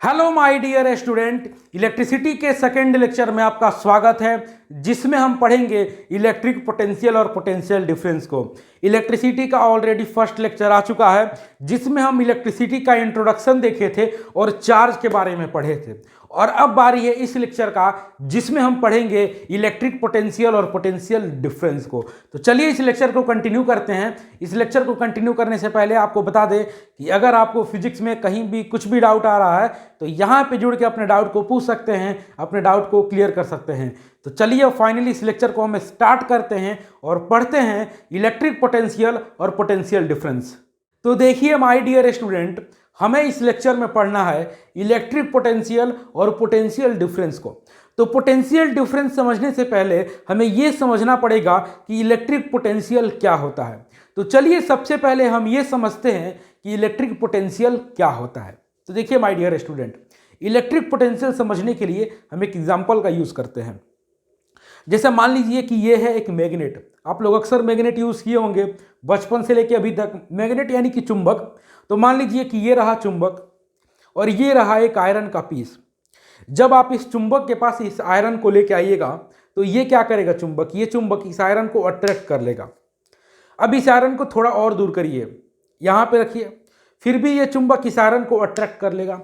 Hello my dear student, electricity के second lecture में आपका स्वागत है, जिसमें हम पढ़ेंगे इलेक्ट्रिक पोटेंशियल और पोटेंशियल डिफरेंस को। इलेक्ट्रिसिटी का ऑलरेडी फर्स्ट लेक्चर आ चुका है, जिसमें हम इलेक्ट्रिसिटी का इंट्रोडक्शन देखे थे और चार्ज के बारे में पढ़े थे। और अब बारी है इस लेक्चर का, जिसमें हम पढ़ेंगे इलेक्ट्रिक पोटेंशियल और पोटेंशियल डिफरेंस को। तो चलिए इस लेक्चर को कंटिन्यू करते हैं। इस लेक्चर को कंटिन्यू करने से पहले आपको बता दें कि अगर आपको फिजिक्स में कहीं भी कुछ भी डाउट आ रहा है तो यहाँ पे जुड़ के अपने डाउट को पूछ सकते हैं, अपने डाउट को क्लियर कर सकते हैं। तो चलिए फाइनली इस लेक्चर को हम स्टार्ट करते हैं और पढ़ते हैं इलेक्ट्रिक पोटेंशियल और पोटेंशियल डिफरेंस। तो देखिए माय डियर स्टूडेंट, हमें इस लेक्चर में पढ़ना है इलेक्ट्रिक पोटेंशियल और पोटेंशियल डिफरेंस को। तो पोटेंशियल डिफरेंस समझने से पहले हमें यह समझना पड़ेगा कि इलेक्ट्रिक पोटेंशियल क्या होता है। तो चलिए सबसे पहले हम ये समझते हैं कि इलेक्ट्रिक पोटेंशियल क्या होता है। तो देखिए my dear student, electric potential समझने के लिए हम एक एग्जाम्पल का यूज करते हैं। जैसे मान लीजिए कि ये है एक मैग्नेट। आप लोग अक्सर मैग्नेट यूज किए होंगे बचपन से लेके अभी तक। मैग्नेट यानी कि चुंबक। तो मान लीजिए कि ये रहा चुंबक और ये रहा एक आयरन का पीस। जब आप इस चुंबक के पास इस आयरन को लेके आइएगा तो ये क्या करेगा, चुंबक, ये चुंबक इस आयरन को अट्रैक्ट कर लेगा। अब इस आयरन को थोड़ा और दूर करिए, यहाँ पे रखिए, फिर भी ये चुंबक इस आयरन को अट्रैक्ट कर लेगा।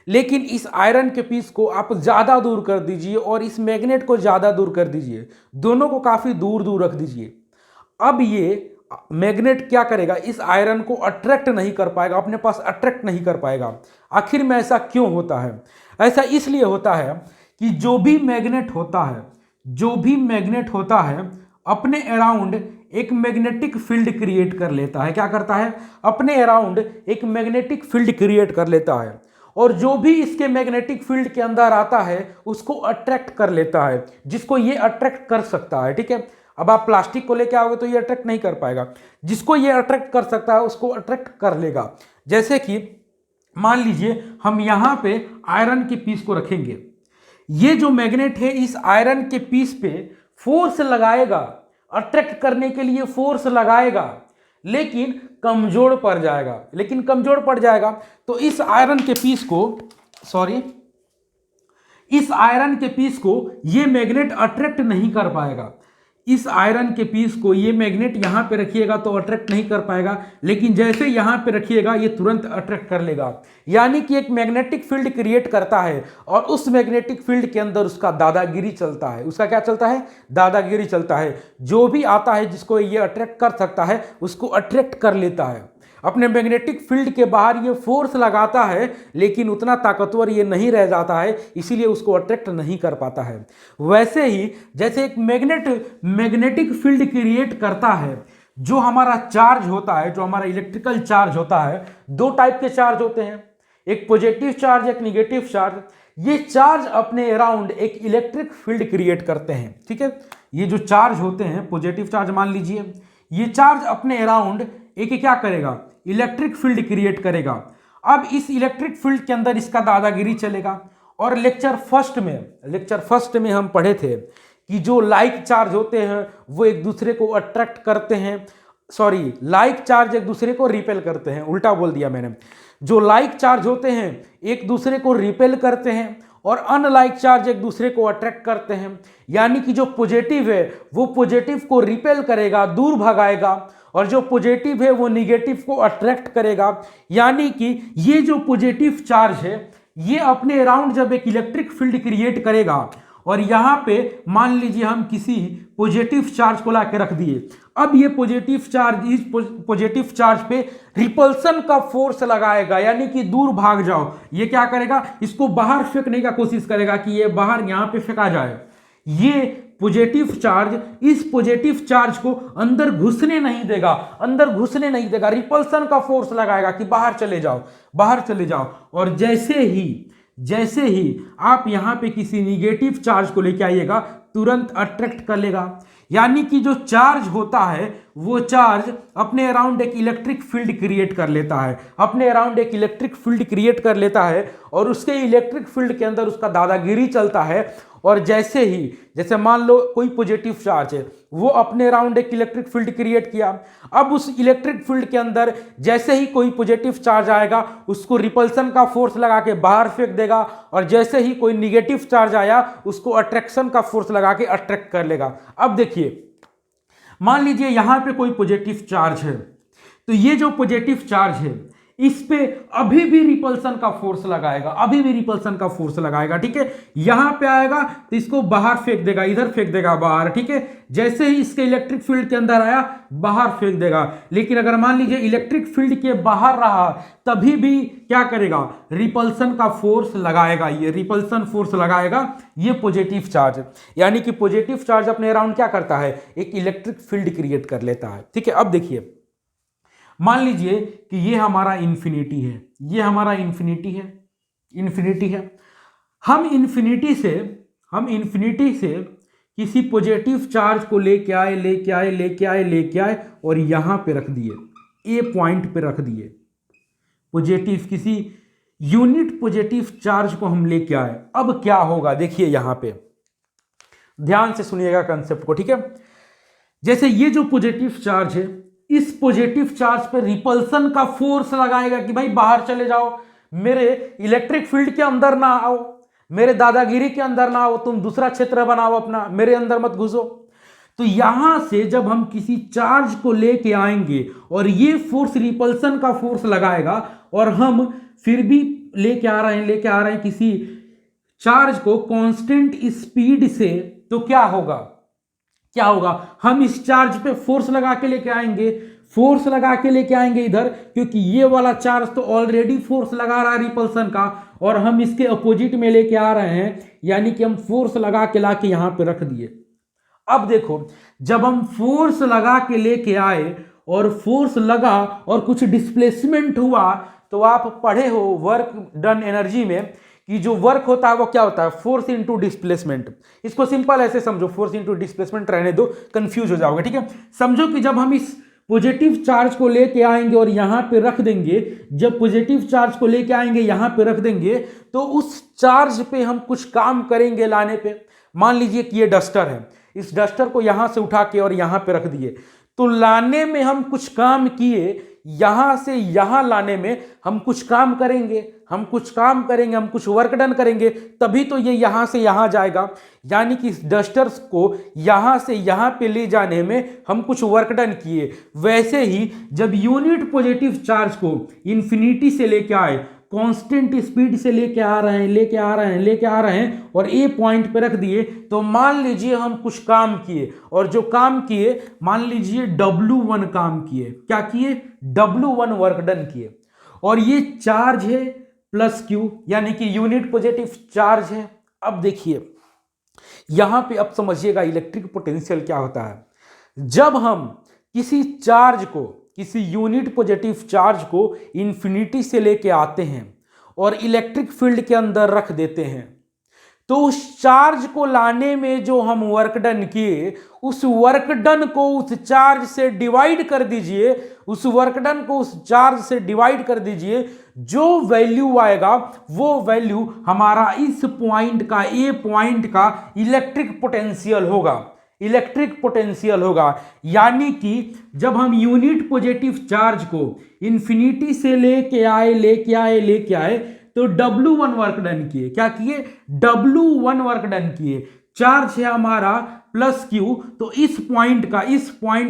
लेकिन इस आयरन के पीस को आप ज़्यादा दूर कर दीजिए और इस मैग्नेट को ज़्यादा दूर कर दीजिए, दोनों को काफ़ी दूर दूर रख दीजिए। अब ये मैग्नेट क्या करेगा, इस आयरन को अट्रैक्ट नहीं कर पाएगा, अपने पास अट्रैक्ट नहीं कर पाएगा। आखिर में ऐसा क्यों होता है? ऐसा इसलिए होता है कि जो भी मैग्नेट होता है अपने अराउंड एक मैग्नेटिक फील्ड क्रिएट कर लेता है। क्या करता है? अपने अराउंड एक मैग्नेटिक फील्ड क्रिएट कर लेता है और जो भी इसके मैग्नेटिक फील्ड के अंदर आता है उसको अट्रैक्ट कर लेता है, जिसको ये अट्रैक्ट कर सकता है। ठीक है, अब आप प्लास्टिक को लेके आओगे तो ये अट्रैक्ट नहीं कर पाएगा, जिसको ये अट्रैक्ट कर सकता है उसको अट्रैक्ट कर लेगा। जैसे कि मान लीजिए हम यहाँ पे आयरन के पीस को रखेंगे, ये जो मैग्नेट है इस आयरन के पीस पे फोर्स लगाएगा, अट्रैक्ट करने के लिए फोर्स लगाएगा, लेकिन कमजोर पड़ जाएगा। तो इस आयरन के पीस को ये मैग्नेट अट्रैक्ट नहीं कर पाएगा। इस आयरन के पीस को ये मैग्नेट यहां पे रखिएगा तो अट्रैक्ट नहीं कर पाएगा, लेकिन जैसे यहां पे रखिएगा ये तुरंत अट्रैक्ट कर लेगा। यानी कि एक मैग्नेटिक फील्ड क्रिएट करता है और उस मैग्नेटिक फील्ड के अंदर उसका दादागिरी चलता है। उसका क्या चलता है? दादागिरी चलता है। जो भी आता है जिसको ये अट्रैक्ट कर सकता है उसको अट्रैक्ट कर लेता है। अपने मैग्नेटिक फील्ड के बाहर ये फोर्स लगाता है, लेकिन उतना ताकतवर ये नहीं रह जाता है, इसीलिए उसको अट्रैक्ट नहीं कर पाता है। वैसे ही जैसे एक मैग्नेटिक फील्ड क्रिएट करता है, जो हमारा चार्ज होता है, जो हमारा इलेक्ट्रिकल चार्ज होता है, दो टाइप के चार्ज होते हैं, एक पॉजिटिव चार्ज, एक निगेटिव चार्ज। ये चार्ज अपने अराउंड एक इलेक्ट्रिक फील्ड क्रिएट करते हैं। ठीक है, ये जो चार्ज होते हैं, पॉजिटिव चार्ज मान लीजिए, ये चार्ज अपने अराउंड एक क्या करेगा, इलेक्ट्रिक फील्ड क्रिएट करेगा। अब इस इलेक्ट्रिक फील्ड के अंदर इसका दादागिरी चलेगा। और लेक्चर फर्स्ट में हम पढ़े थे कि जो लाइक चार्ज होते हैं वो एक दूसरे को अट्रैक्ट करते हैं, लाइक चार्ज एक दूसरे को रिपेल करते हैं, उल्टा बोल दिया मैंने। जो लाइक चार्ज होते हैं एक दूसरे को रिपेल करते हैं और अनलाइक चार्ज एक दूसरे को अट्रैक्ट करते हैं। यानी कि जो पॉजिटिव है वो पॉजिटिव को रिपेल करेगा, दूर भगाएगा, और जो पॉजिटिव है वो निगेटिव को अट्रैक्ट करेगा। यानी कि ये जो पॉजिटिव चार्ज है ये अपने अराउंड जब एक इलेक्ट्रिक फील्ड क्रिएट करेगा और यहाँ पे मान लीजिए हम किसी पॉजिटिव चार्ज को लाके रख दिए। अब ये पॉजिटिव चार्ज इस पॉजिटिव चार्ज पे रिपल्सन का फोर्स लगाएगा, यानी कि दूर भाग जाओ। ये क्या करेगा, इसको बाहर फेंकने का कोशिश करेगा कि ये बाहर यहाँ पे फेंका जाए। ये पॉजिटिव चार्ज इस पॉजिटिव चार्ज को अंदर घुसने नहीं देगा, रिपल्सन का फोर्स लगाएगा कि बाहर चले जाओ। और जैसे ही आप यहां पे किसी निगेटिव चार्ज को लेके आइएगा तुरंत अट्रैक्ट कर लेगा। यानी कि जो चार्ज होता है वो चार्ज अपने अराउंड एक इलेक्ट्रिक फील्ड क्रिएट कर लेता है, अपने अराउंड एक इलेक्ट्रिक फील्ड क्रिएट कर लेता है और उसके इलेक्ट्रिक फील्ड के अंदर उसका दादागिरी चलता है। और जैसे मान लो कोई पॉजिटिव चार्ज है, वो अपने अराउंड एक इलेक्ट्रिक फील्ड क्रिएट किया। अब उस इलेक्ट्रिक फील्ड के अंदर जैसे ही कोई पॉजिटिव चार्ज आएगा उसको रिपल्सन का फोर्स लगा के बाहर फेंक देगा, और जैसे ही कोई निगेटिव चार्ज आया उसको अट्रैक्शन का फोर्स लगा के अट्रैक्ट कर लेगा। अब देखिए, मान लीजिए यहां पे कोई पॉजिटिव चार्ज है, तो ये जो पॉजिटिव चार्ज है इस पे अभी भी रिपल्सन का फोर्स लगाएगा, अभी भी रिपल्सन का फोर्स लगाएगा, ठीक है। यहां पे आएगा तो इसको बाहर फेंक देगा, इधर फेंक देगा बाहर, ठीक है। जैसे ही इसके इलेक्ट्रिक फील्ड के अंदर आया बाहर फेंक देगा। लेकिन अगर मान लीजिए इलेक्ट्रिक फील्ड के बाहर रहा तभी भी क्या करेगा, रिपल्सन का फोर्स लगाएगा, ये रिपल्सन फोर्स लगाएगा, ये पॉजिटिव चार्ज। यानी कि पॉजिटिव चार्ज अपने अराउंड क्या करता है, एक इलेक्ट्रिक फील्ड क्रिएट कर लेता है, ठीक है। अब देखिए, मान लीजिए कि ये हमारा इन्फिनिटी है, ये हमारा इन्फिनिटी है, इन्फिनिटी है। हम इन्फिनिटी से किसी पॉजिटिव चार्ज को लेके आए और यहां पे रख दिए, ए पॉइंट पे रख दिए। पॉजिटिव किसी यूनिट पॉजिटिव चार्ज को हम लेके आए। अब क्या होगा देखिए, यहां पे ध्यान से सुनिएगा कंसेप्ट को, ठीक है। जैसे ये जो पॉजिटिव चार्ज है, इस पॉजिटिव चार्ज पे रिपल्सन का फोर्स लगाएगा कि भाई बाहर चले जाओ, मेरे इलेक्ट्रिक फील्ड के अंदर ना आओ, मेरे दादागिरी के अंदर ना आओ, तुम दूसरा क्षेत्र बनाओ अपना, मेरे अंदर मत घुसो। तो यहां से जब हम किसी चार्ज को लेके आएंगे और ये फोर्स रिपल्सन का फोर्स लगाएगा, और हम फिर भी लेके आ रहे हैं किसी चार्ज को कांस्टेंट स्पीड से, तो क्या होगा, हम इस चार्ज पे फोर्स लगा के लेके आएंगे, इधर, क्योंकि ये वाला चार्ज तो ऑलरेडी फोर्स लगा रहा है रिपल्सन का, और हम इसके अपोजिट में लेके आ रहे हैं, यानी कि हम फोर्स लगा के लाके यहां पे रख दिए। अब देखो, जब हम फोर्स लगा के लेके आए और फोर्स लगा और कुछ डिस्प्लेसमेंट हुआ, तो आप पढ़े हो वर्क डन एनर्जी में कि जो वर्क होता है वो क्या होता है, फोर्स इनटू डिस्प्लेसमेंट। इसको सिंपल ऐसे समझो, फोर्स इनटू डिस्प्लेसमेंट रहने दो, कंफ्यूज हो जाओगे, ठीक है। समझो कि जब हम इस पॉजिटिव चार्ज को लेके आएंगे और यहां पे रख देंगे, जब पॉजिटिव चार्ज को लेके आएंगे यहां पे रख देंगे, तो उस चार्ज पे हम कुछ काम करेंगे लाने पे। मान लीजिए कि ये डस्टर है, इस डस्टर को यहां से उठा के और यहां पे रख दिए, तो लाने में हम कुछ काम किए, यहां से यहां लाने में हम कुछ काम करेंगे, हम कुछ वर्क डन करेंगे, तभी तो ये यहां से यहां जाएगा। यानी कि इस डस्टर्स को यहां से यहां पे ले जाने में हम कुछ वर्क डन किए। वैसे ही जब यूनिट पॉजिटिव चार्ज को इन्फिनिटी से लेके आए, कांस्टेंट स्पीड से लेके आ रहे हैं और ए पॉइंट पे रख दिए, तो मान लीजिए हम कुछ काम किए, और जो काम किए मान लीजिए W1 काम किए। क्या किए, W1 वर्क डन किए। और ये चार्ज है प्लस Q, यानी कि यूनिट पॉजिटिव चार्ज है। अब देखिए यहां पे, अब समझिएगा इलेक्ट्रिक पोटेंशियल क्या होता है। जब हम किसी यूनिट पॉजिटिव चार्ज को इन्फिनिटी से लेके आते हैं और इलेक्ट्रिक फील्ड के अंदर रख देते हैं, तो उस चार्ज को लाने में जो हम वर्क डन किए, उस वर्क डन को उस चार्ज से डिवाइड कर दीजिए, जो वैल्यू आएगा वो वैल्यू हमारा इस पॉइंट का, ए पॉइंट का इलेक्ट्रिक पोटेंशियल होगा। यानी कि जब हम यूनिट पॉजिटिव चार्ज को इन्फिनिटी से लेके आए तो W1 वर्क डन किए। क्या किए, W1 वर्क डन किए। चार्ज है हमारा प्लस Q, तो इस पॉइंट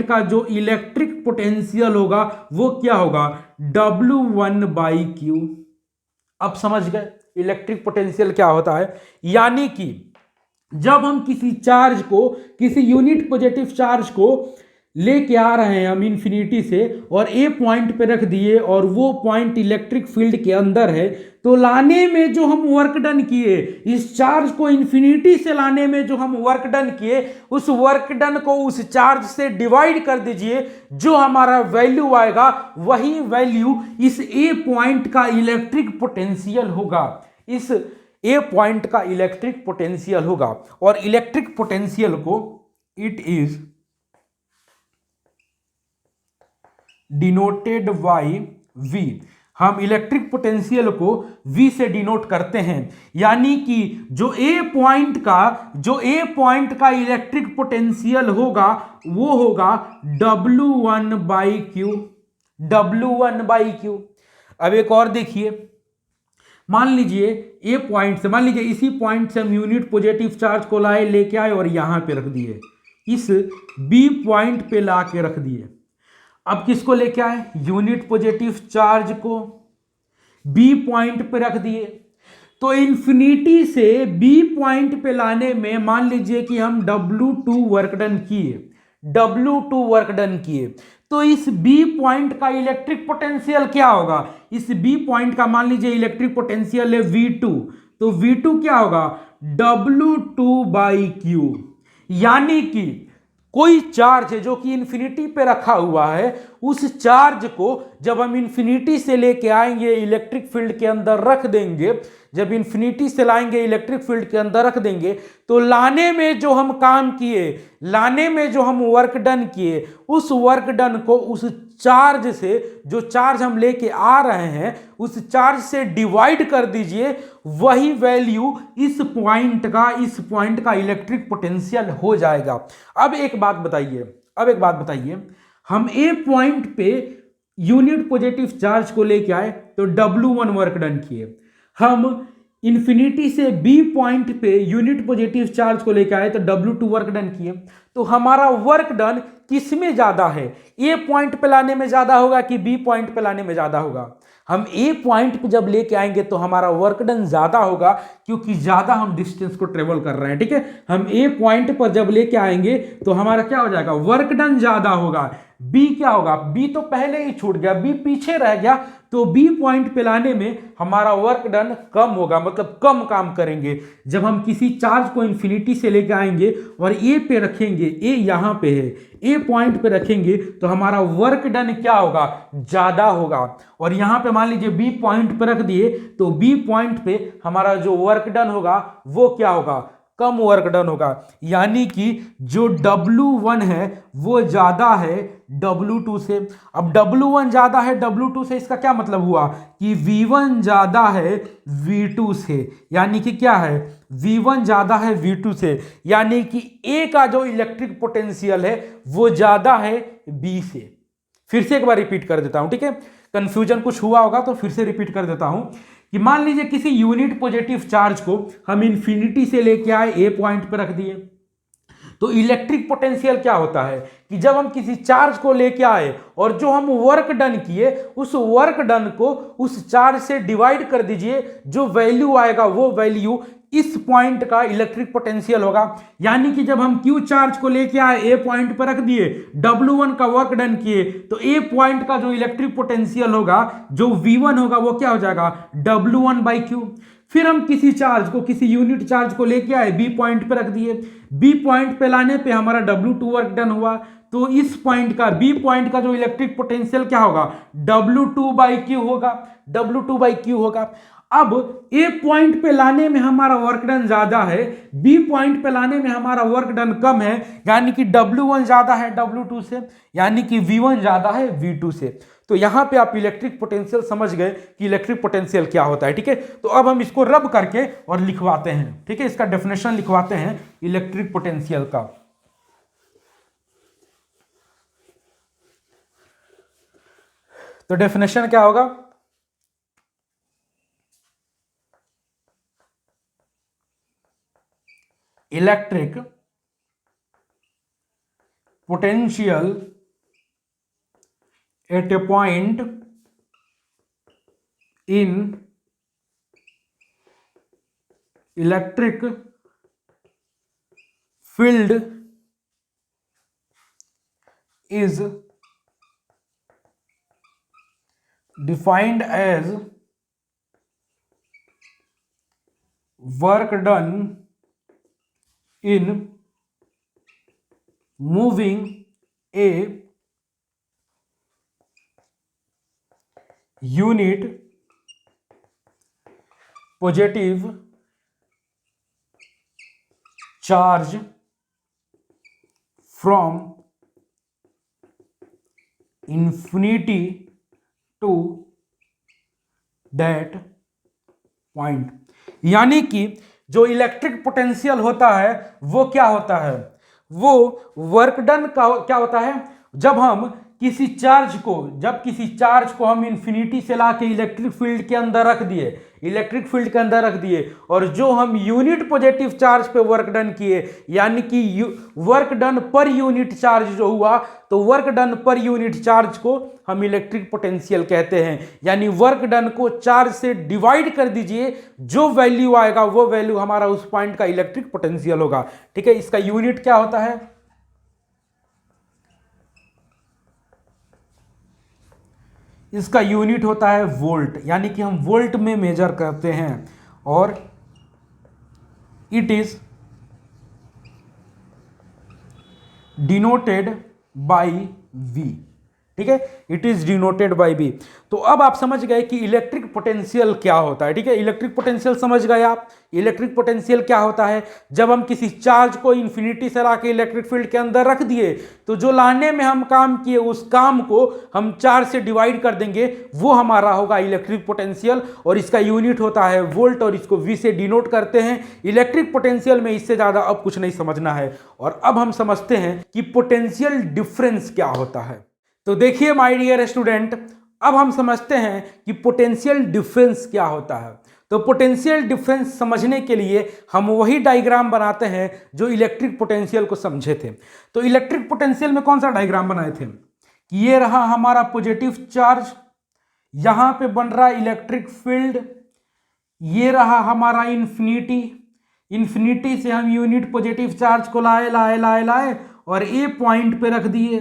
का जो इलेक्ट्रिक पोटेंशियल होगा वो क्या होगा, W1/Q। अब समझ गए इलेक्ट्रिक पोटेंशियल क्या होता है। यानी कि जब हम किसी यूनिट पॉजिटिव चार्ज को लेके आ रहे हैं हम इन्फिनिटी से, और ए पॉइंट पे रख दिए, और वो पॉइंट इलेक्ट्रिक फील्ड के अंदर है, तो लाने में जो हम वर्क डन किए, इस चार्ज को इन्फिनिटी से लाने में जो हम वर्क डन किए, उस वर्क डन को उस चार्ज से डिवाइड कर dीजिए, जो हमारा वैल्यू आएगा वही वैल्यू इस ए पॉइंट का इलेक्ट्रिक पोटेंशियल होगा। इस ए पॉइंट का इलेक्ट्रिक पोटेंशियल होगा, और इलेक्ट्रिक पोटेंशियल को it is denoted by V. हम इलेक्ट्रिक पोटेंशियल को V से डिनोट करते हैं, यानी कि जो ए पॉइंट का इलेक्ट्रिक पोटेंशियल होगा वो होगा W1/Q। अब एक और देखिए, मान लीजिए ए पॉइंट से, मान लीजिए इसी पॉइंट से हम यूनिट पॉजिटिव चार्ज को लाए, लेके आए और यहां पे रख दिए, इस बी पॉइंट पे ला के रख दिए। अब किसको लेके आए? यूनिट पॉजिटिव चार्ज को बी पॉइंट पे रख दिए। तो इंफिनिटी से बी पॉइंट पे लाने में मान लीजिए कि हम W2 वर्क डन किए, तो इस बी पॉइंट का इलेक्ट्रिक पोटेंशियल क्या होगा? इस बी पॉइंट का मान लीजिए इलेक्ट्रिक पोटेंशियल है V2, तो V2 क्या होगा? W2/Q। यानी कि कोई चार्ज है जो कि इंफिनिटी पे रखा हुआ है, उस चार्ज को जब हम इंफिनिटी से लेके आएंगे इलेक्ट्रिक फील्ड के अंदर रख देंगे, जब इंफिनिटी से लाएंगे इलेक्ट्रिक फील्ड के अंदर रख देंगे, तो लाने में जो हम काम किए, लाने में जो हम वर्क डन किए, उस वर्क डन को उस चार्ज से, जो चार्ज हम लेके आ रहे हैं उस चार्ज से डिवाइड कर दीजिए, वही वैल्यू इस पॉइंट का इलेक्ट्रिक पोटेंशियल हो जाएगा। अब एक बात बताइए, हम ए पॉइंट पे यूनिट पॉजिटिव चार्ज को लेके आए तो W1 वर्क डन किए, हम इंफिनिटी से बी पॉइंट पे यूनिट पॉजिटिव चार्ज को लेकर आए तो W2 वर्क डन किए, तो हमारा वर्क डन किस में ज्यादा है? ए पॉइंट पे लाने में ज्यादा होगा कि बी पॉइंट पे लाने में ज्यादा होगा? हम ए पॉइंट पे जब लेके आएंगे तो हमारा वर्क डन ज्यादा होगा, क्योंकि ज्यादा हम डिस्टेंस को ट्रेवल कर रहे हैं। ठीक है, हम ए पॉइंट पर जब लेके आएंगे तो हमारा क्या हो जाएगा? वर्क डन ज्यादा होगा। बी क्या होगा? बी तो पहले ही छूट गया, बी पीछे रह गया, तो बी पॉइंट पे लाने में हमारा वर्क डन कम होगा, मतलब कम काम करेंगे। जब हम किसी चार्ज को इंफिनिटी से लेकर आएंगे और ए पे रखेंगे, ए यहां पे है, ए पॉइंट पे रखेंगे तो हमारा वर्क डन क्या होगा? ज्यादा होगा। और यहां पे मान लीजिए बी पॉइंट पे रख दिए तो बी पॉइंट पे हमारा जो वर्क डन होगा वो क्या होगा? कम वर्क डन होगा। यानी कि जो W1 है वो ज्यादा है W2 से। अब W1 ज्यादा है W2 से, इसका क्या मतलब हुआ कि V1 ज्यादा है V2 से। यानी कि क्या है? V1 ज्यादा है V2 से, यानी कि A का जो इलेक्ट्रिक पोटेंशियल है वो ज्यादा है B से। फिर से एक बार रिपीट कर देता हूं, ठीक है, कंफ्यूजन कुछ हुआ होगा तो फिर से रिपीट कर देता हूं कि मान लीजिए किसी यूनिट पॉजिटिव चार्ज को हम इंफिनिटी से लेके आए, ए पॉइंट पर रख दिए, तो इलेक्ट्रिक पोटेंशियल क्या होता है कि जब हम किसी चार्ज को लेके आए और जो हम वर्क डन किए, उस वर्क डन को उस चार्ज से डिवाइड कर दीजिए, जो वैल्यू आएगा वो वैल्यू इस पॉइंट का इलेक्ट्रिक पोटेंशियल होगा। यानी कि जब हम Q चार्ज को लेके आए, ए पॉइंट पर रख दिए, W1 का वर्क डन किए, तो ए पॉइंट का जो इलेक्ट्रिक पोटेंशियल होगा, जो V1 होगा, वो क्या हो जाएगा? W1/Q। फिर हम किसी चार्ज को, किसी यूनिट चार्ज को लेके आए, बी पॉइंट पे रख दिए, बी पॉइंट पे लाने पे हमारा W2 वर्क डन हुआ, तो इस पॉइंट का, बी पॉइंट का जो इलेक्ट्रिक पोटेंशियल क्या होगा? W2/Q होगा। अब ए पॉइंट पे लाने में हमारा वर्क डन ज्यादा है, बी पॉइंट पे लाने में हमारा वर्क डन कम है, यानी कि W1 ज्यादा है W2 से, यानी कि V1 ज्यादा है V2 से। तो यहां पे आप इलेक्ट्रिक पोटेंशियल समझ गए कि इलेक्ट्रिक पोटेंशियल क्या होता है। ठीक है, तो अब हम इसको रब करके और लिखवाते हैं। ठीक है, इसका डेफिनेशन लिखवाते हैं इलेक्ट्रिक पोटेंशियल का। तो डेफिनेशन क्या होगा? Electric potential at A point in electric field is defined as work done in moving a unit positive charge from infinity to that point. यानी कि जो इलेक्ट्रिक पोटेंशियल होता है वो क्या होता है, वो वर्क डन का क्या होता है, जब किसी चार्ज को हम इंफिनिटी से लाके इलेक्ट्रिक फील्ड के अंदर रख दिए और जो हम यूनिट पॉजिटिव चार्ज पे वर्क डन किए, यानी कि work done per unit charge जो हुआ, तो work done per unit charge को हम इलेक्ट्रिक पोटेंशियल कहते हैं। यानी वर्क डन को चार्ज से डिवाइड कर दीजिए, जो वैल्यू आएगा वो वैल्यू हमारा उस पॉइंट का इलेक्ट्रिक पोटेंशियल होगा। ठीक है, इसका यूनिट क्या होता है, इसका यूनिट होता है वोल्ट, यानी कि हम वोल्ट में मेजर करते हैं और it is denoted bye V। ठीक है, it is denoted bye V। तो अब आप समझ गए कि इलेक्ट्रिक पोटेंशियल क्या होता है। ठीक है, इलेक्ट्रिक पोटेंशियल समझ गए आप। इलेक्ट्रिक पोटेंशियल क्या होता है, जब हम किसी चार्ज को इंफिनिटी से लाके इलेक्ट्रिक फील्ड के अंदर रख दिए, तो जो लाने में हम काम किए उस काम को हम चार्ज से डिवाइड कर देंगे, वो हमारा होगा इलेक्ट्रिक पोटेंशियल और इसका यूनिट होता है वोल्ट और इसको V से डिनोट करते हैं। इलेक्ट्रिक पोटेंशियल में इससे ज्यादा अब कुछ नहीं समझना है। और अब हम समझते हैं कि पोटेंशियल डिफरेंस क्या होता है। तो देखिए माय डियर स्टूडेंट, अब हम समझते हैं कि पोटेंशियल डिफरेंस क्या होता है। तो पोटेंशियल डिफरेंस समझने के लिए हम वही डायग्राम बनाते हैं जो इलेक्ट्रिक पोटेंशियल को समझे थे। तो इलेक्ट्रिक पोटेंशियल में कौन सा डायग्राम बनाए थे कि ये रहा हमारा पॉजिटिव चार्ज, यहां पे बन रहा इलेक्ट्रिक फील्ड, ये रहा हमारा इंफिनिटी से हम यूनिट पॉजिटिव चार्ज को लाए और ए पॉइंट पे रख दिए।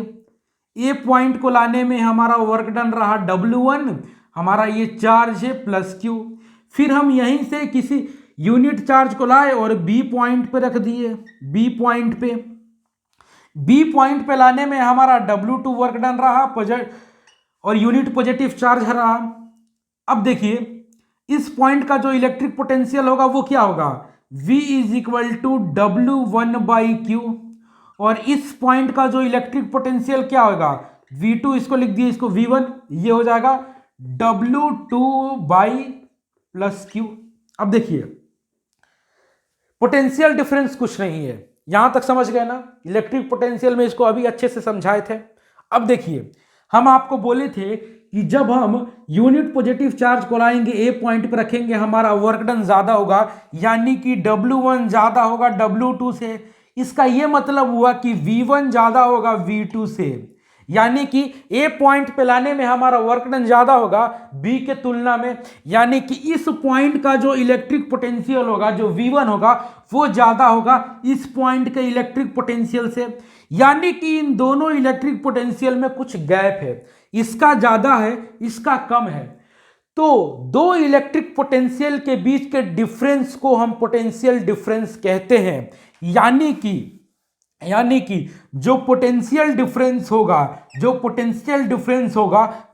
ए पॉइंट को लाने में हमारा वर्क डन रहा W1, हमारा ये चार्ज है प्लस Q। फिर हम यहीं से किसी यूनिट चार्ज को लाए और बी पॉइंट पे रख दिए। बी पॉइंट पे लाने में हमारा W2 वर्क डन रहा और यूनिट पॉजिटिव चार्ज रहा। अब देखिए इस पॉइंट का जो इलेक्ट्रिक पोटेंशियल होगा वो क्या होगा, V is equal to W1/Q। और इस पॉइंट का जो इलेक्ट्रिक पोटेंशियल क्या होगा, V2, इसको लिख दिए, इसको V1, ये हो जाएगा W2/Q। अब देखिए पोटेंशियल डिफरेंस कुछ नहीं है, यहां तक समझ गए ना। इलेक्ट्रिक पोटेंशियल में इसको अभी अच्छे से समझाए थे। अब देखिए हम आपको बोले थे कि जब हम यूनिट पॉजिटिव चार्ज को लाएंगे, ए पॉइंट पर रखेंगे, हमारा वर्क डन ज्यादा होगा, यानी कि W1 ज्यादा होगा W2 से। इसका यह मतलब हुआ कि V1 ज्यादा होगा V2 से, यानी कि ए पॉइंट पे लाने में हमारा वर्क डन ज्यादा होगा बी के तुलना में, यानी कि इस पॉइंट का जो इलेक्ट्रिक पोटेंशियल होगा, जो V1 होगा, वो ज्यादा होगा इस पॉइंट के इलेक्ट्रिक पोटेंशियल से। यानी कि इन दोनों इलेक्ट्रिक पोटेंशियल में कुछ गैप है, इसका ज्यादा है, इसका कम है। तो दो इलेक्ट्रिक पोटेंशियल के बीच के डिफरेंस को हम पोटेंशियल डिफरेंस कहते हैं। यानी कि जो पोटेंशियल डिफरेंस होगा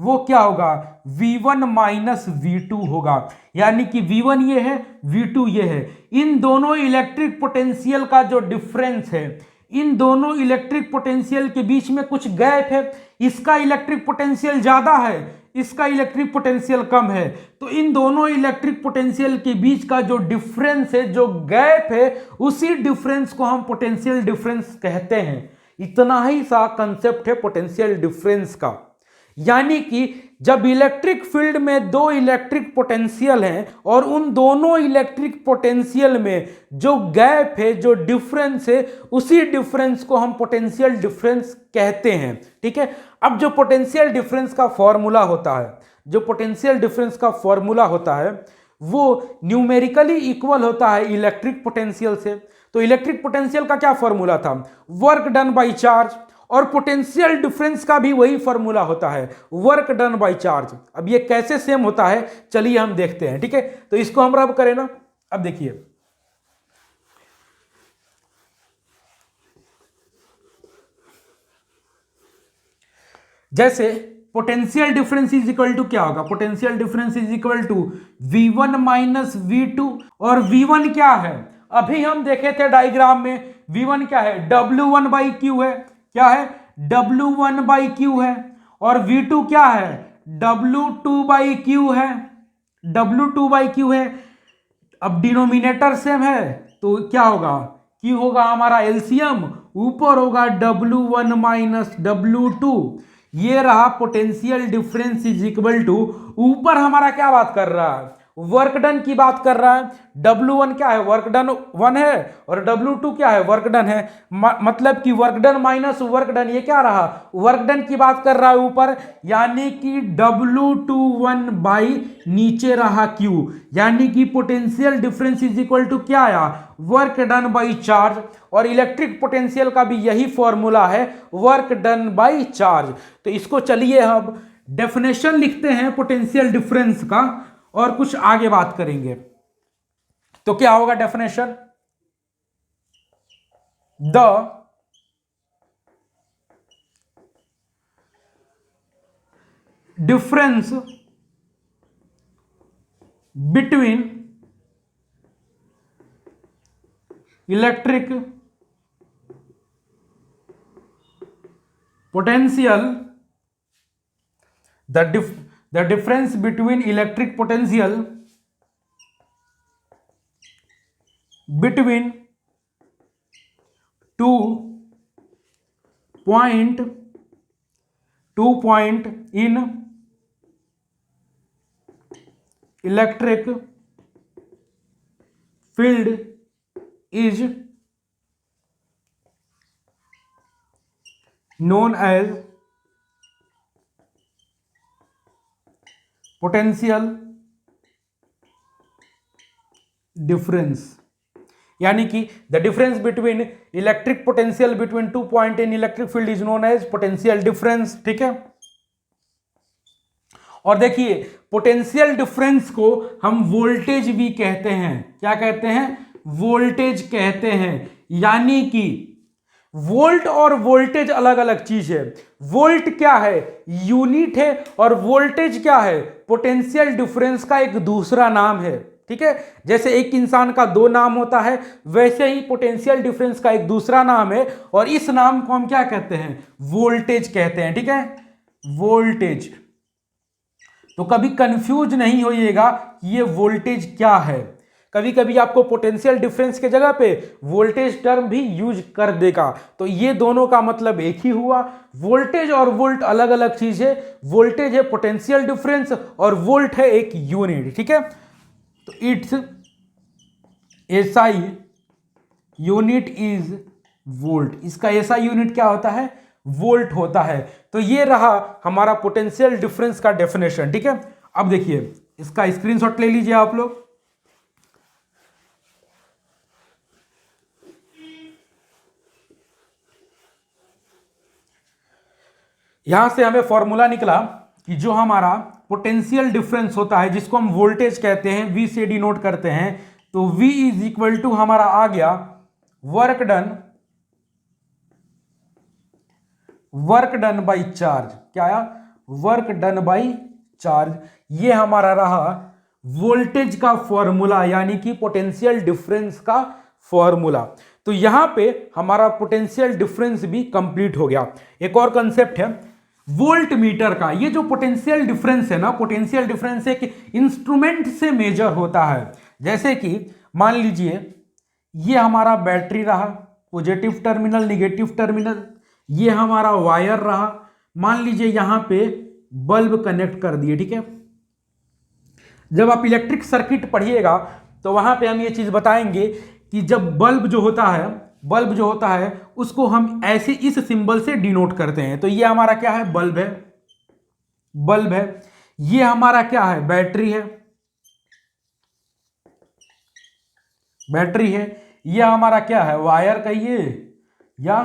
वो क्या होगा, V1 माइनस V2 होगा। यानी कि V1 ये है, V2 ये है। इन दोनों इलेक्ट्रिक पोटेंशियल का जो डिफरेंस है, इन दोनों इलेक्ट्रिक पोटेंशियल के बीच में कुछ गैप है। इसका इलेक्ट्रिक पोटेंशियल ज्यादा है, इसका इलेक्ट्रिक पोटेंशियल कम है। तो इन दोनों इलेक्ट्रिक पोटेंशियल के बीच का जो डिफरेंस है, जो गैप है, उसी डिफरेंस को हम पोटेंशियल डिफरेंस कहते हैं। इतना ही सा कंसेप्ट है पोटेंशियल डिफरेंस का। यानी कि जब इलेक्ट्रिक फील्ड में दो इलेक्ट्रिक पोटेंशियल हैं और उन दोनों इलेक्ट्रिक पोटेंशियल में जो गैप है, जो डिफरेंस है, उसी डिफरेंस को हम पोटेंशियल डिफरेंस कहते हैं। ठीक है, अब जो पोटेंशियल डिफरेंस का फॉर्मूला होता है, वो न्यूमेरिकली इक्वल होता है इलेक्ट्रिक पोटेंशियल से। तो इलेक्ट्रिक पोटेंशियल का क्या फॉर्मूला था, वर्क डन बाय चार्ज, और पोटेंशियल डिफरेंस का भी वही फॉर्मूला होता है, वर्क डन बाय चार्ज। अब ये कैसे सेम होता है, चलिए हम देखते हैं। ठीक है, तो इसको हम रब करें ना। अब देखिए जैसे potential difference is equal to क्या होगा, potential difference is equal to V1 minus V2। और V1 क्या है, अभी हम देखे थे डायग्राम में V1 क्या है, W1/Q है, क्या है, W1/Q है, और V2 क्या है, W2/Q है, W2/Q है। अब डिनोमिनेटर सेम है तो क्या होगा, Q होगा हमारा एलसीएम, ऊपर होगा W1 माइनस W2। ये रहा potential difference is equal to, ऊपर हमारा क्या बात कर रहा है, वर्क डन की बात कर रहा है। W1 क्या है, वर्क डन 1 है, और W2 क्या है, वर्क डन है। मतलब कि work done minus work done, ये क्या रहा, वर्क डन की बात कर रहा है ऊपर, यानी कि W21 बाई नीचे रहा Q, यानी कि potential difference is equal to क्या आया, वर्क डन बाई चार्ज। और इलेक्ट्रिक पोटेंशियल का भी यही फॉर्मूला है, वर्क डन बाई चार्ज। तो इसको चलिए अब डेफिनेशन लिखते हैं पोटेंशियल डिफरेंस का और कुछ आगे बात करेंगे। तो क्या होगा definition, the difference between electric potential, the difference between electric potential between two point in electric field is known as potential difference. यानी कि the difference between electric potential between 2 point in electric field is known as potential difference. ठीक है, और देखिए potential difference को हम voltage भी कहते हैं। क्या कहते हैं, वोल्टेज कहते हैं। यानी कि वोल्ट और वोल्टेज अलग अलग चीज है। वोल्ट क्या है, यूनिट है, और वोल्टेज क्या है, पोटेंशियल डिफरेंस का एक दूसरा नाम है। ठीक है, जैसे एक इंसान का दो नाम होता है, वैसे ही पोटेंशियल डिफरेंस का एक दूसरा नाम है, और इस नाम को हम क्या कहते हैं, वोल्टेज कहते हैं। ठीक है, वोल्टेज। तो कभी कंफ्यूज नहीं होइएगा कि ये वोल्टेज क्या है। कभी कभी आपको पोटेंशियल डिफरेंस के जगह पे वोल्टेज टर्म भी यूज कर देगा, तो ये दोनों का मतलब एक ही हुआ। वोल्टेज और वोल्ट अलग अलग चीज है। वोल्टेज है पोटेंशियल डिफरेंस, और वोल्ट है एक यूनिट। ठीक है, तो it's SI unit is volt. इसका एसआई यूनिट क्या होता है, वोल्ट होता है। तो ये रहा हमारा पोटेंशियल डिफरेंस का डेफिनेशन। ठीक है, अब देखिए इसका स्क्रीनशॉट ले लीजिए आप लोग। यहां से हमें फॉर्मूला निकला कि जो हमारा पोटेंशियल डिफरेंस होता है, जिसको हम वोल्टेज कहते हैं, V से डिनोट करते हैं, तो V इज इक्वल टू हमारा आ गया वर्क डन बाई चार्ज। क्या आया, वर्क डन बाई चार्ज। ये हमारा रहा वोल्टेज का फॉर्मूला, यानी कि पोटेंशियल डिफरेंस का फॉर्मूला। तो यहां पे हमारा पोटेंशियल डिफरेंस भी कंप्लीट हो गया। एक और कंसेप्ट है वोल्ट मीटर का। ये जो पोटेंशियल डिफरेंस है ना, पोटेंशियल डिफरेंस एक इंस्ट्रूमेंट से मेजर होता है। जैसे कि मान लीजिए ये हमारा बैटरी रहा, पॉजिटिव टर्मिनल निगेटिव टर्मिनल, ये हमारा वायर रहा, मान लीजिए यहां पे बल्ब कनेक्ट कर दिए। ठीक है, जब आप इलेक्ट्रिक सर्किट पढ़िएगा तो वहां पे हम ये चीज बताएंगे कि जब बल्ब जो होता है उसको हम ऐसे इस सिंबल से डिनोट करते हैं। तो ये हमारा क्या है, बल्ब है। ये हमारा क्या है, बैटरी है। ये हमारा क्या है, वायर कहिए या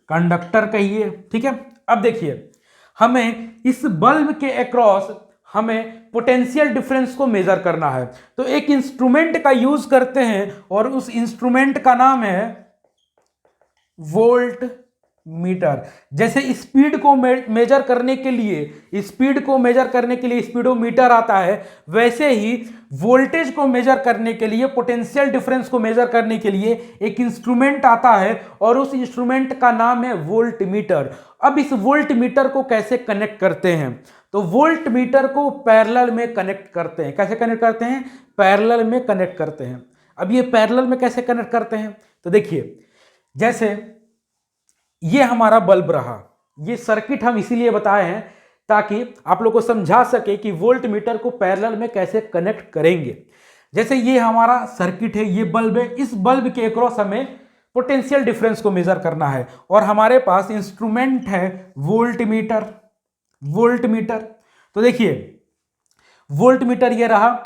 कंडक्टर कहिए। ठीक है, अब देखिए हमें इस बल्ब के अक्रॉस हमें पोटेंशियल डिफरेंस को मेजर करना है। तो एक इंस्ट्रूमेंट का यूज करते हैं, और उस इंस्ट्रूमेंट का नाम है वोल्ट मीटर। जैसे स्पीड को मेजर करने के लिए स्पीडोमीटर आता है, वैसे ही वोल्टेज को मेजर करने के लिए, पोटेंशियल डिफरेंस को मेजर करने के लिए एक इंस्ट्रूमेंट आता है और उस इंस्ट्रूमेंट का नाम है वोल्ट मीटर। अब इस वोल्ट मीटर को कैसे कनेक्ट करते हैं? तो वोल्ट मीटर को पैरेलल में कनेक्ट करते हैं। कैसे कनेक्ट करते हैं? पैरेलल में कनेक्ट करते हैं। अब ये पैरेलल में कैसे कनेक्ट करते हैं? तो देखिए, जैसे ये हमारा बल्ब रहा, ये सर्किट हम इसीलिए बताए हैं ताकि आप लोग को समझा सके कि वोल्ट मीटर को पैरेलल में कैसे कनेक्ट करेंगे। जैसे ये हमारा सर्किट है, ये बल्ब है, इस बल्ब के अक्रॉस हमें पोटेंशियल डिफरेंस को मेजर करना है और हमारे पास इंस्ट्रूमेंट है वोल्ट मीटर। तो देखिए, वोल्ट मीटर ये रहा,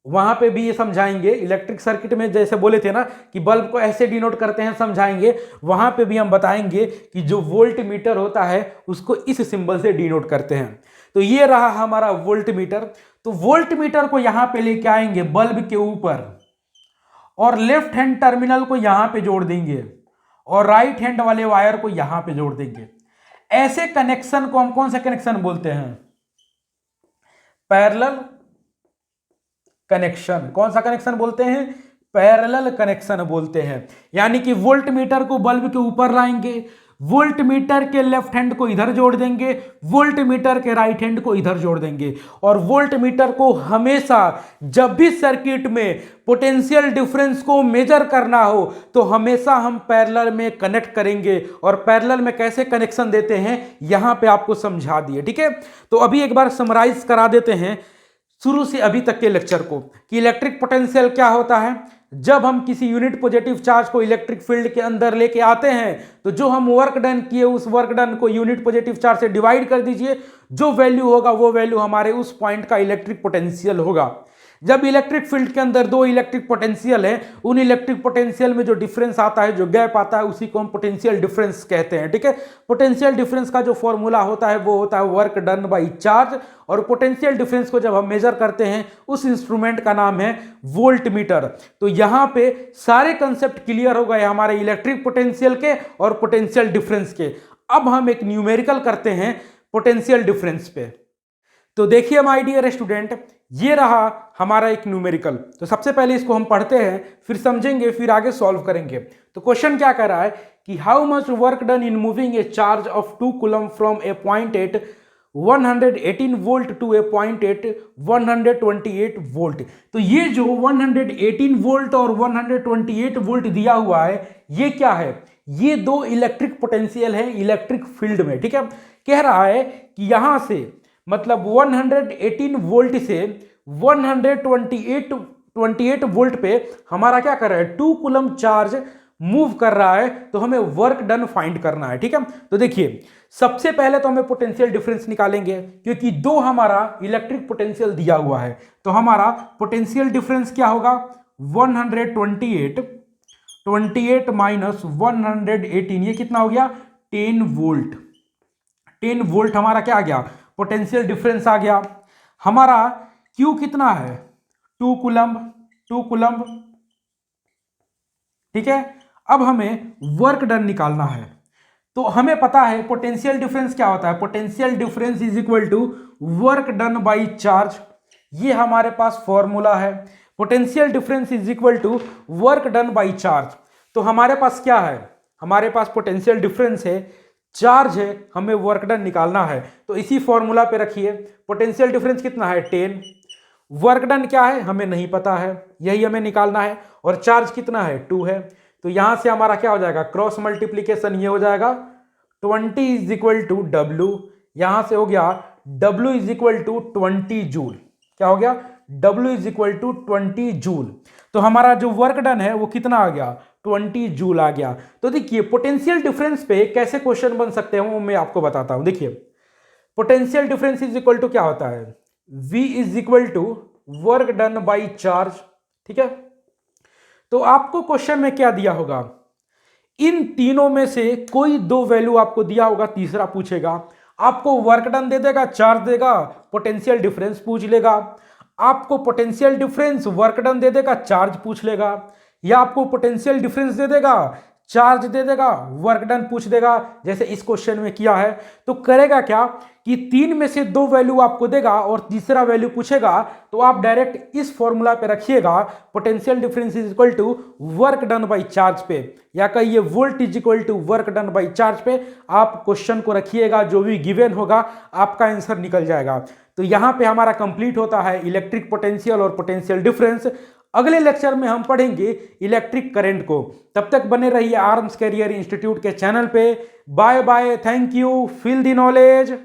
वहां पे भी ये समझाएंगे। इलेक्ट्रिक सर्किट में जैसे बोले थे ना कि बल्ब को ऐसे डिनोट करते हैं, समझाएंगे। वहां पे भी हम बताएंगे कि जो वोल्ट मीटर होता है उसको इस सिंबल से डिनोट करते हैं। तो ये रहा हमारा वोल्ट मीटर। तो वोल्ट मीटर को यहां पे लेके आएंगे बल्ब के ऊपर और लेफ्ट हैंड टर्मिनल को यहां पे जोड़ देंगे और राइट हैंड वाले वायर को यहां पे जोड़ देंगे। ऐसे कनेक्शन को हम कौन सा कनेक्शन बोलते हैं? Parallel connection. कौन सा कनेक्शन बोलते हैं? पैरेलल कनेक्शन बोलते हैं। यानी कि वोल्ट मीटर को बल्ब के ऊपर लाएंगे, वोल्ट मीटर के लेफ्ट हैंड को इधर जोड़ देंगे, वोल्ट मीटर के राइट हैंड को इधर जोड़ देंगे। और वोल्ट मीटर को हमेशा जब भी सर्किट में पोटेंशियल डिफरेंस को मेजर करना हो तो हमेशा हम पैरेलल में कनेक्ट करेंगे। और पैरेलल में कैसे कनेक्शन देते हैं यहां पे आपको समझा दिए, ठीक है। तो अभी एक बार समराइज करा देते हैं शुरू से अभी तक के लेक्चर को कि इलेक्ट्रिक पोटेंशियल क्या होता है। जब हम किसी यूनिट पॉजिटिव चार्ज को इलेक्ट्रिक फील्ड के अंदर लेके आते हैं तो जो हम वर्क डन किए उस वर्क डन को यूनिट पॉजिटिव चार्ज से डिवाइड कर दीजिए, जो वैल्यू होगा वो वैल्यू हमारे उस पॉइंट का इलेक्ट्रिक पोटेंशियल होगा। जब इलेक्ट्रिक फील्ड के अंदर दो इलेक्ट्रिक पोटेंशियल है, उन इलेक्ट्रिक पोटेंशियल में जो डिफरेंस आता है, जो गैप आता है, उसी को हम पोटेंशियल डिफरेंस कहते हैं, ठीक है। पोटेंशियल डिफरेंस का जो फॉर्मूला होता है वो होता है वर्क डन बाई चार्ज। और पोटेंशियल डिफरेंस को जब हम मेजर करते हैं उस इंस्ट्रूमेंट का नाम है वोल्ट मीटर। तो यहां पे सारे कंसेप्ट क्लियर हो गए हमारे इलेक्ट्रिक पोटेंशियल के और पोटेंशियल डिफरेंस के। अब हम एक न्यूमेरिकल करते हैं पोटेंशियल डिफरेंस पे। तो देखिए माय डियर स्टूडेंट, ये रहा हमारा एक न्यूमेरिकल। तो सबसे पहले इसको हम पढ़ते हैं, फिर समझेंगे, फिर आगे सॉल्व करेंगे। तो क्वेश्चन क्या कर रहा है कि how much work done in moving a charge of 2 coulomb from a point at 118 volt to a point at 128 volt. तो ये जो 118 वोल्ट और 128 वोल्ट दिया हुआ है, ये क्या है? ये दो इलेक्ट्रिक पोटेंशियल है इलेक्ट्रिक फील्ड में, ठीक है। कह रहा है कि यहां से मतलब 118 वोल्ट से 128 वोल्ट पे हमारा क्या कर रहा है? 2 कूलम चार्ज मूव कर रहा है। तो हमें वर्क डन फाइंड करना है, ठीक है। तो देखिए, सबसे पहले तो हमें पोटेंशियल डिफरेंस निकालेंगे क्योंकि दो हमारा इलेक्ट्रिक पोटेंशियल दिया हुआ है। तो हमारा पोटेंशियल डिफरेंस क्या होगा? 128 माइनस 118, ये कितना हो गया? 10 वोल्ट। 10 वोल्ट हमारा क्या आ गया? पोटेंशियल डिफरेंस आ गया। हमारा Q कितना है? 2 कूलम, ठीक है। अब हमें वर्क डन निकालना है। तो हमें पता है पोटेंशियल डिफरेंस क्या होता है? Potential difference is equal to work done by charge. ये हमारे पास फॉर्मूला है, potential difference is equal to work done by charge. तो हमारे पास क्या है? हमारे पास पोटेंशियल डिफरेंस है, चार्ज है, हमें वर्क डन निकालना है। तो इसी फॉर्मूला पे रखिए। पोटेंशियल डिफरेंस कितना है? 10। वर्क डन क्या है? हमें नहीं पता है, यही हमें निकालना है। और चार्ज कितना है? 2 है। तो यहां से हमारा क्या हो जाएगा? क्रॉस मल्टीप्लीकेशन ये हो जाएगा 20 इज इक्वल टू W। यहां से हो गया W is equal to 20 joule. क्या हो गया? W is equal to 20 joule. तो हमारा जो वर्क डन है वो कितना आ गया? 20 जूल आ गया। तो देखिए, पोटेंशियल डिफरेंस पे कैसे क्वेश्चन बन सकते हैं वो मैं आपको बताता हूं। देखिए, potential difference is equal to क्या होता है? V is equal to work done by charge, ठीक है। तो आपको क्वेश्चन में क्या दिया होगा? इन तीनों में से कोई दो वैल्यू आपको दिया होगा, तीसरा पूछेगा। आपको वर्क डन दे देगा, चार्ज देगा, पोटेंशियल डिफरेंस पूछ लेगा। आपको potential difference work done they देगा, चार्ज पूछ लेगा। या आपको पोटेंशियल डिफरेंस दे देगा, चार्ज दे देगा, वर्क डन पूछ देगा जैसे इस क्वेश्चन में किया है। तो करेगा क्या कि 3 में से 2 वैल्यू आपको देगा और तीसरा वैल्यू पूछेगा, तो आप डायरेक्ट इस फॉर्मूला पे रखिएगा, potential difference is equal to work done by charge पे, या कहिए volt is equal to work done by charge पे आप क्वेश्चन को रखिएगा। जो भी गिवन होगा आपका आंसर निकल जाएगा। तो यहां पे हमारा कंप्लीट होता है इलेक्ट्रिक पोटेंशियल और पोटेंशियल डिफरेंस। अगले लेक्चर में हम पढ़ेंगे इलेक्ट्रिक करंट को। तब तक बने रहिए आर्म्स कैरियर इंस्टीट्यूट के चैनल पे। Bye bye, thank you, feel the knowledge.